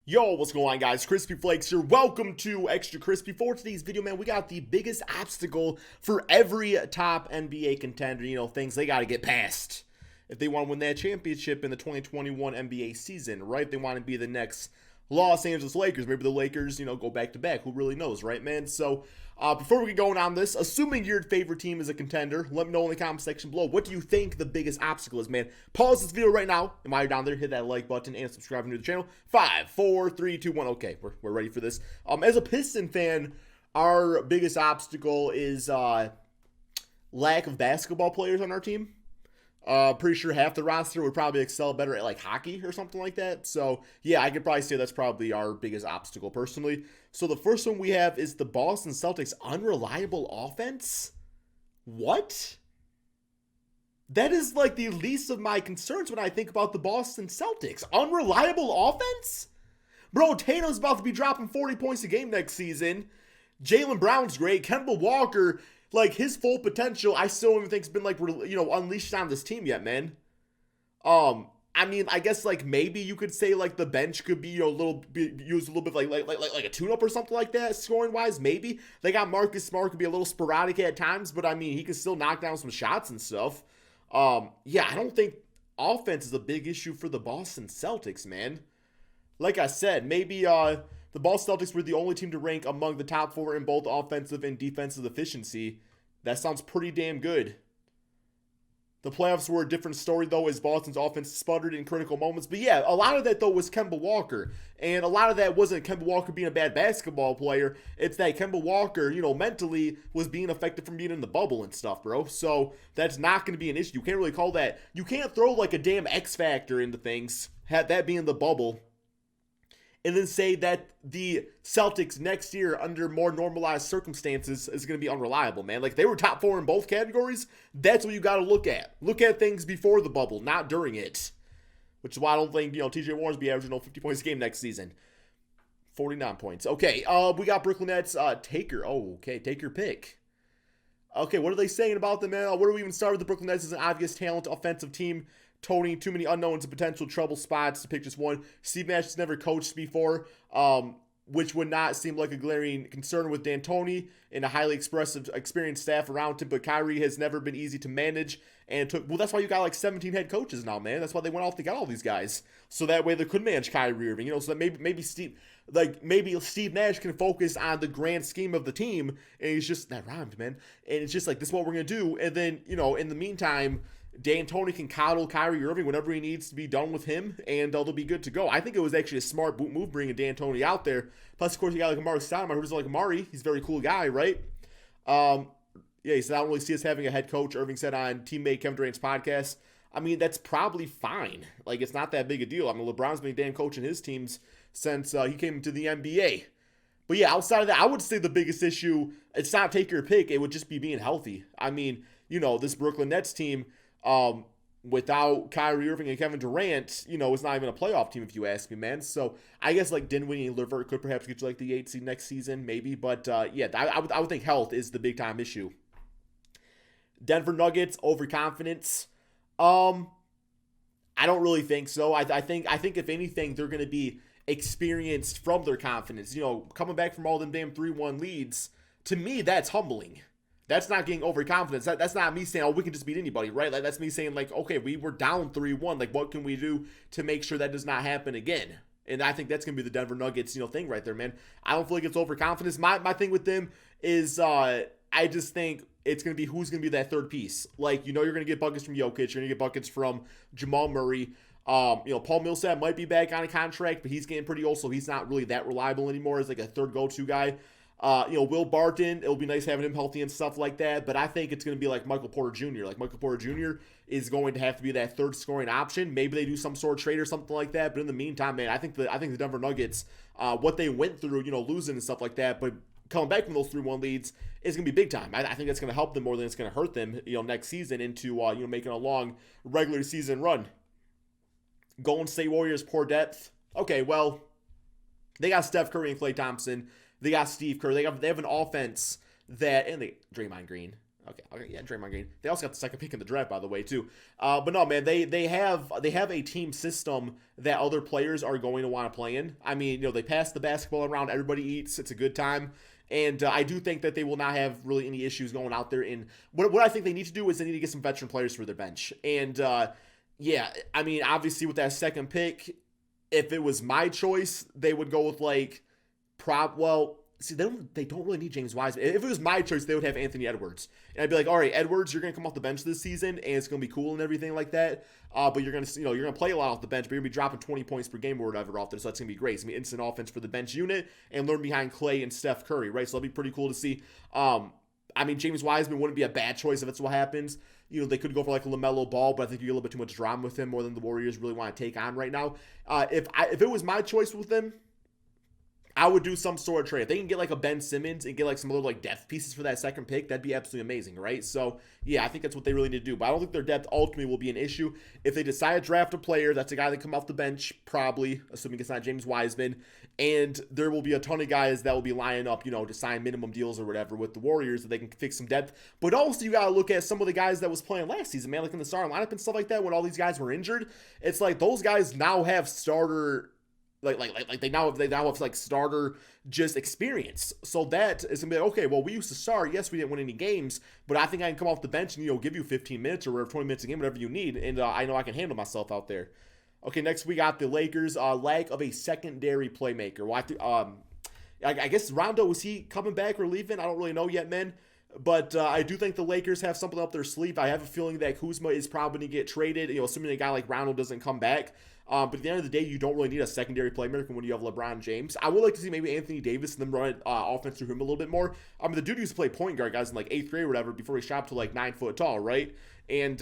Yo, what's going on, guys? Crispy Flakes here. Welcome to Extra Crispy. For today's video, man, we got the biggest obstacle for every top NBA contender. You know, things they got to get past if they want to win that championship in the 2021 NBA season, right? They want to be the next Los Angeles Lakers. Maybe the Lakers, go back to back. Who really knows, right, man? So, before we get going on this, assuming your favorite team is a contender, let me know in the comment section below. What do you think the biggest obstacle is, man? Pause this video right now. And while you're down there, hit that like button and subscribe to the channel. 5, 4, 3, 2, 1. Okay, we're ready for this. As a Piston fan, our biggest obstacle is lack of basketball players on our team. Pretty sure half the roster would probably excel better at like hockey or something like that. So yeah, I could probably say that's probably our biggest obstacle personally. So the first one we have is the Boston Celtics unreliable offense. What? That is like the least of my concerns when I think about the Boston Celtics. Unreliable offense? Bro, Tatum's about to be dropping 40 points a game next season. Jaylen Brown's great. Kemba Walker, like, his full potential, I still don't even think has been, like, unleashed on this team yet, man. I mean, I guess, like, maybe you could say, like, the bench could be, used a little bit like a tune-up or something like that, scoring-wise, maybe. They got Marcus Smart, could be a little sporadic at times, but, I mean, he can still knock down some shots and stuff. Yeah, I don't think offense is a big issue for the Boston Celtics, man. Like I said, maybe, the Boston Celtics were the only team to rank among the top 4 in both offensive and defensive efficiency. That sounds pretty damn good. The playoffs were a different story, though, as Boston's offense sputtered in critical moments. But yeah, a lot of that, though, was Kemba Walker. And a lot of that wasn't Kemba Walker being a bad basketball player. It's that Kemba Walker, mentally was being affected from being in the bubble and stuff, bro. So that's not going to be an issue. You can't really call that. You can't throw like a damn X factor into things, had that being the bubble, and then say that the Celtics next year, under more normalized circumstances, is going to be unreliable, man. Like, they were top 4 in both categories. That's what you got to look at. Look at things before the bubble, not during it. Which is why I don't think, TJ Warren's be averaging 50 points a game next season. 49 points. Okay, we got Brooklyn Nets. Taker. Oh, okay, take your pick. Okay, what are they saying about them, man? Where do we even start with the Brooklyn Nets as an obvious talent offensive team? Toting too many unknowns and potential trouble spots to pick just one. Steve Nash has never coached before, which would not seem like a glaring concern with D'Antoni and a highly experienced staff around him. But Kyrie has never been easy to manage, and that's why you got like 17 head coaches now, man. That's why they went off to get all these guys, so that way they could manage Kyrie Irving. So that maybe Steve Nash can focus on the grand scheme of the team, and he's just that rhymed, man. And it's just like, this is what we're gonna do, and then in the meantime, D'Antoni can coddle Kyrie Irving whenever he needs to be done with him, and they'll be good to go. I think it was actually a smart move bringing D'Antoni out there. Plus, of course, you got like Amari Stoudemire, who's like Amari. He's a very cool guy, right? Yeah, he said, I don't really see us having a head coach, Irving said on teammate Kevin Durant's podcast. I mean, that's probably fine. Like, it's not that big a deal. I mean, LeBron's been damn coaching his teams since he came into the NBA. But yeah, outside of that, I would say the biggest issue, it's not take your pick. It would just be being healthy. I mean, this Brooklyn Nets team, without Kyrie Irving and Kevin Durant, it's not even a playoff team if you ask me, man. So I guess like Dinwiddie and LeVert could perhaps get you like the 8th seed next season, maybe. But yeah, I would think health is the big time issue. Denver Nuggets overconfidence. I don't really think so. I think if anything, they're going to be experienced from their confidence. Coming back from all them damn 3-1 leads, to me that's humbling. That's not getting overconfidence. That's not me saying, oh, we can just beat anybody, right? Like, that's me saying, like, okay, we were down 3-1. Like, what can we do to make sure that does not happen again? And I think that's going to be the Denver Nuggets, thing right there, man. I don't feel like it's overconfidence. My thing with them is I just think it's going to be who's going to be that third piece. Like, you're going to get buckets from Jokic. You're going to get buckets from Jamal Murray. Paul Millsap might be back on a contract, but he's getting pretty old, so he's not really that reliable anymore as, like, a third go-to guy. Will Barton, it'll be nice having him healthy and stuff like that, but I think it's going to be like Michael Porter Jr. Like, Michael Porter Jr. is going to have to be that third scoring option. Maybe they do some sort of trade or something like that, but in the meantime, man, I think the Denver Nuggets, what they went through, losing and stuff like that, but coming back from those 3-1 leads is going to be big time. I think that's going to help them more than it's going to hurt them, next season into, making a long regular season run. Golden State Warriors, poor depth. Okay, well, they got Steph Curry and Klay Thompson. They got Steve Kerr. They have an offense that, and Draymond Green. Okay, yeah, Draymond Green. They also got the second pick in the draft, by the way, too. But no, man, they have a team system that other players are going to want to play in. I mean, they pass the basketball around, everybody eats, it's a good time. And I do think that they will not have really any issues going out there. And what I think they need to do is they need to get some veteran players for their bench. And yeah, I mean, obviously with that second pick, if it was my choice, they would go with see, they don't really need James Wiseman. If it was my choice, they would have Anthony Edwards. And I'd be like, all right, Edwards, you're going to come off the bench this season, and it's going to be cool and everything like that. But you're going to play a lot off the bench, but you're going to be dropping 20 points per game or whatever off there, so that's going to be great. It's going to be instant offense for the bench unit and learn behind Klay and Steph Curry, right? So that'll be pretty cool to see. I mean, James Wiseman wouldn't be a bad choice if that's what happens. They could go for like a LaMelo Ball, but I think you get a little bit too much drama with him, more than the Warriors really want to take on right now. If it was my choice with them, I would do some sort of trade. If they can get like a Ben Simmons and get like some other like depth pieces for that second pick, that'd be absolutely amazing, right? So yeah, I think that's what they really need to do. But I don't think their depth ultimately will be an issue. If they decide to draft a player, that's a guy that come off the bench, probably, assuming it's not James Wiseman. And there will be a ton of guys that will be lining up, to sign minimum deals or whatever with the Warriors, that they can fix some depth. But also you gotta look at some of the guys that was playing last season, man, like in the starting lineup and stuff like that, when all these guys were injured. It's like those guys now have starter. They now have like starter just experience. So that is gonna be like, okay, well, we used to start. Yes, we didn't win any games, but I think I can come off the bench and give you 15 minutes or 20 minutes a game, whatever you need, and I know I can handle myself out there. Okay, next we got the Lakers. Lack of a secondary playmaker. Well, I guess Rondo, was he coming back or leaving? I don't really know yet, man. But I do think the Lakers have something up their sleeve. I have a feeling that Kuzma is probably going to get traded, assuming a guy like Rondo doesn't come back. But at the end of the day, you don't really need a secondary playmaker when you have LeBron James. I would like to see maybe Anthony Davis and them run offense through him a little bit more. I mean, the dude used to play point guard, guys, in like 8th grade or whatever, before he shot to like 9 foot tall, right? And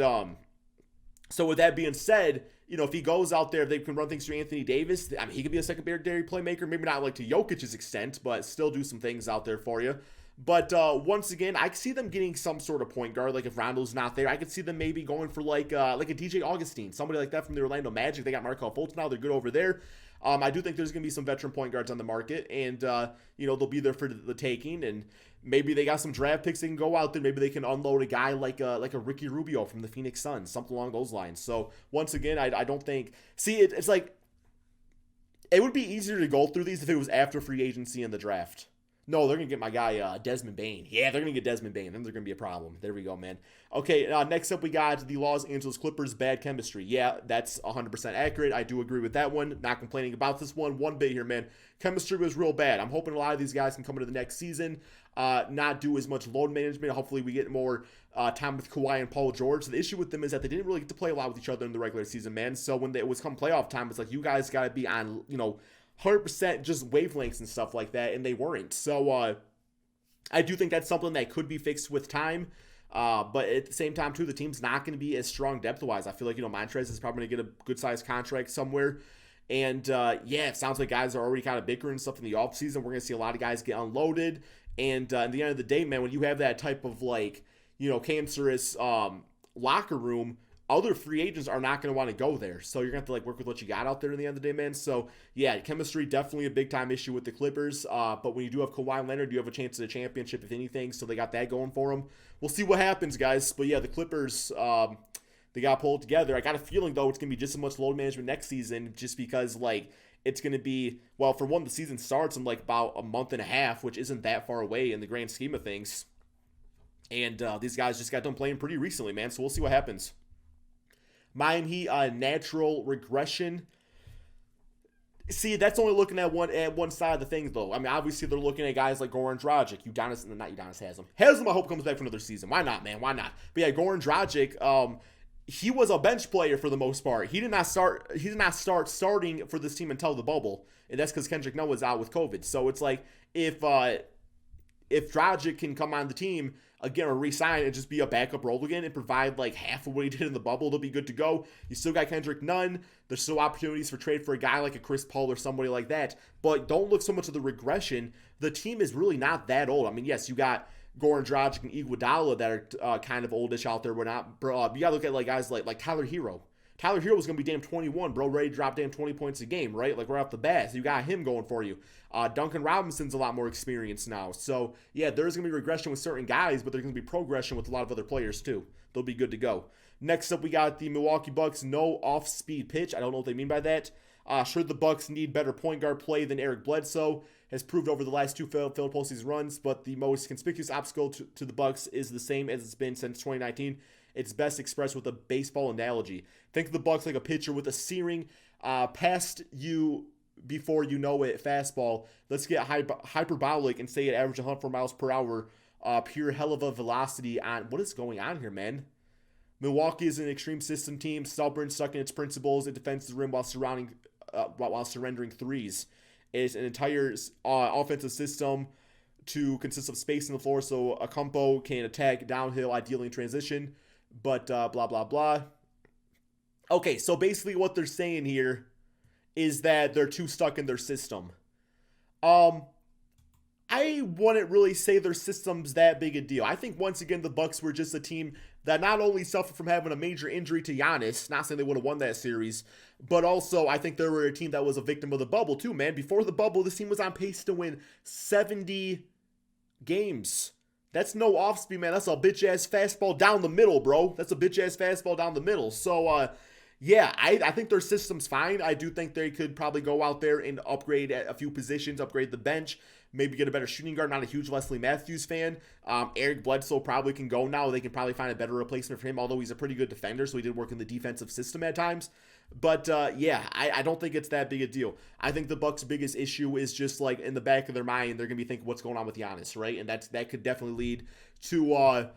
so with that being said, if he goes out there, if they can run things through Anthony Davis, I mean, he could be a secondary playmaker, maybe not like to Jokic's extent, but still do some things out there for you. But once again, I could see them getting some sort of point guard. Like if Rondo's not there, I could see them maybe going for like a DJ Augustine, somebody like that from the Orlando Magic. They got Markelle Fultz now; they're good over there. I do think there's going to be some veteran point guards on the market, and they'll be there for the taking. And maybe they got some draft picks they can go out there. Maybe they can unload a guy like a Ricky Rubio from the Phoenix Suns, something along those lines. So once again, I don't think. See, it's like it would be easier to go through these if it was after free agency and the draft. No, they're going to get my guy, Desmond Bane. Yeah, they're going to get Desmond Bane. Then they're going to be a problem. There we go, man. Okay, next up we got the Los Angeles Clippers' bad chemistry. Yeah, that's 100% accurate. I do agree with that one. Not complaining about this one bit here, man. Chemistry was real bad. I'm hoping a lot of these guys can come into the next season, not do as much load management. Hopefully we get more time with Kawhi and Paul George. So the issue with them is that they didn't really get to play a lot with each other in the regular season, man. So when it was come playoff time, it's like you guys got to be on, 100% just wavelengths and stuff like that, and they weren't. So I do think that's something that could be fixed with time. But at the same time, too, the team's not going to be as strong depth-wise. I feel like, Montrez is probably going to get a good-sized contract somewhere. And, it sounds like guys are already kind of bickering and stuff in the offseason. We're going to see a lot of guys get unloaded. And at the end of the day, man, when you have that type of, cancerous locker room, other free agents are not going to want to go there. So you're going to have to work with what you got out there in the end of the day, man. So yeah, chemistry definitely a big time issue with the Clippers. But when you do have Kawhi Leonard, you have a chance at a championship, if anything. So they got that going for them. We'll see what happens, guys. But yeah, the Clippers, they got pulled together. I got a feeling though it's going to be just as much load management next season, just because it's going to be, well, for one, the season starts in about a month and a half, which isn't that far away in the grand scheme of things. And these guys just got done playing pretty recently, man. So we'll see what happens. Miami Heat, natural regression. See, that's only looking at one side of the thing, though. I mean, obviously, they're looking at guys like Goran Dragic. Not Udonis Haslem. Haslem, I hope, comes back for another season. Why not, man? Why not? But yeah, Goran Dragic, he was a bench player for the most part. He did not start starting for this team until the bubble, and that's because Kendrick Nunn was out with COVID. So it's like, if Dragic can come on the team again or re-sign and just be a backup role again and provide half of what he did in the bubble, they'll be good to go. You still got Kendrick Nunn. There's still opportunities for trade for a guy like a Chris Paul or somebody like that. But don't look so much at the regression. The team is really not that old. I mean, yes, you got Goran Dragic and Iguodala that are kind of oldish out there. We're not. You got to look at guys like Tyler Hero. Tyler Hero was going to be damn 21, bro, ready to drop damn 20 points a game, right? Like, right off the bat. So you got him going for you. Duncan Robinson's a lot more experienced now. So, yeah, there's going to be regression with certain guys, but there's going to be progression with a lot of other players, too. They'll be good to go. Next up, we got the Milwaukee Bucks, no off-speed pitch. I don't know what they mean by that. Sure, the Bucks need better point guard play than Eric Bledsoe has proved over the last two failed postseason runs, but the most conspicuous obstacle to the Bucks is the same as it's been since 2019. It's best expressed with a baseball analogy. Think of the Bucks like a pitcher with a searing, past you before you know it fastball. Let's get hyperbolic and say it averaged 104 miles per hour. Pure hell of a velocity on. What is going on here, man? Milwaukee is an extreme system team, stubborn, stuck in its principles. It defends the rim while surrendering threes. It's an entire offensive system to consist of space in the floor, so a compo can attack downhill, ideally in transition. But blah blah blah. Okay, so basically what they're saying here is that they're too stuck in their system. I wouldn't really say their system's that big a deal. I think once again the Bucks were just a team that not only suffered from having a major injury to Giannis, not saying they would have won that series, but also I think they were a team that was a victim of the bubble too, man. Before the bubble, this team was on pace to win 70 games. That's no off-speed, man. That's a bitch-ass fastball down the middle, bro. That's a bitch-ass fastball down the middle. So, yeah, I think their system's fine. I do think they could probably go out there and upgrade at a few positions, upgrade the bench, maybe get a better shooting guard. Not a huge Wesley Matthews fan. Eric Bledsoe probably can go now. They can probably find a better replacement for him, although he's a pretty good defender, so he did work in the defensive system at times. But, yeah, I don't think it's that big a deal. I think the Bucks' biggest issue is just, like, in the back of their mind, they're going to be thinking what's going on with Giannis, right? And that could definitely lead to,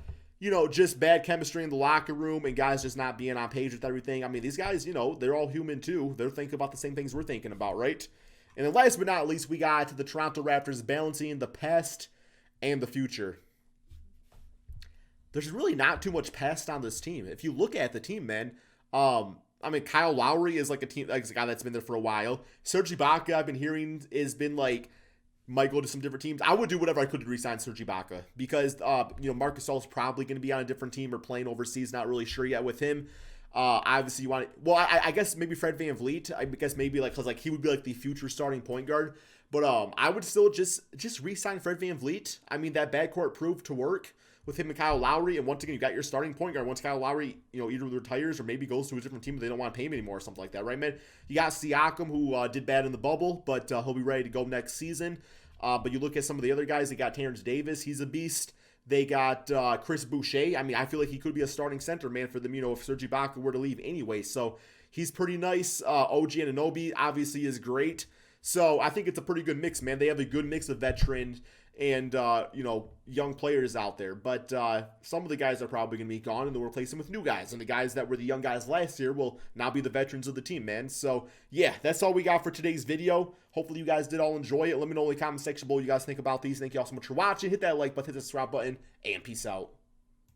just bad chemistry in the locker room and guys just not being on page with everything. I mean, these guys, they're all human too. They're thinking about the same things we're thinking about, right? And then last but not least, we got the Toronto Raptors balancing the past and the future. There's really not too much past on this team. If you look at the team, man, Kyle Lowry is like a guy that's been there for a while. Serge Ibaka, I've been hearing, has been like, might go to some different teams. I would do whatever I could to re-sign Serge Ibaka because, Marc Gasol's probably going to be on a different team or playing overseas. Not really sure yet with him. Obviously, you want to, well, I guess maybe Fred VanVleet. I guess maybe because he would be like the future starting point guard. But I would still just re-sign Fred VanVleet. I mean, that backcourt proved to work with him and Kyle Lowry. And once again, you got your starting point guard. Once Kyle Lowry, either retires or maybe goes to a different team, but they don't want to pay him anymore or something like that, right, man? You got Siakam, who did bad in the bubble, but he'll be ready to go next season. But you look at some of the other guys. They got Terrence Davis. He's a beast. They got Chris Boucher. I mean, I feel like he could be a starting center, man, for them, if Serge Ibaka were to leave anyway. So he's pretty nice. OG Anunoby obviously is great. So I think it's a pretty good mix, man. They have a good mix of veteran and, young players out there. But some of the guys are probably going to be gone, and they'll replace them with new guys. And the guys that were the young guys last year will now be the veterans of the team, man. So, yeah, that's all we got for today's video. Hopefully you guys did all enjoy it. Let me know in the comment section below what you guys think about these. Thank you all so much for watching. Hit that like button, hit the subscribe button, and peace out.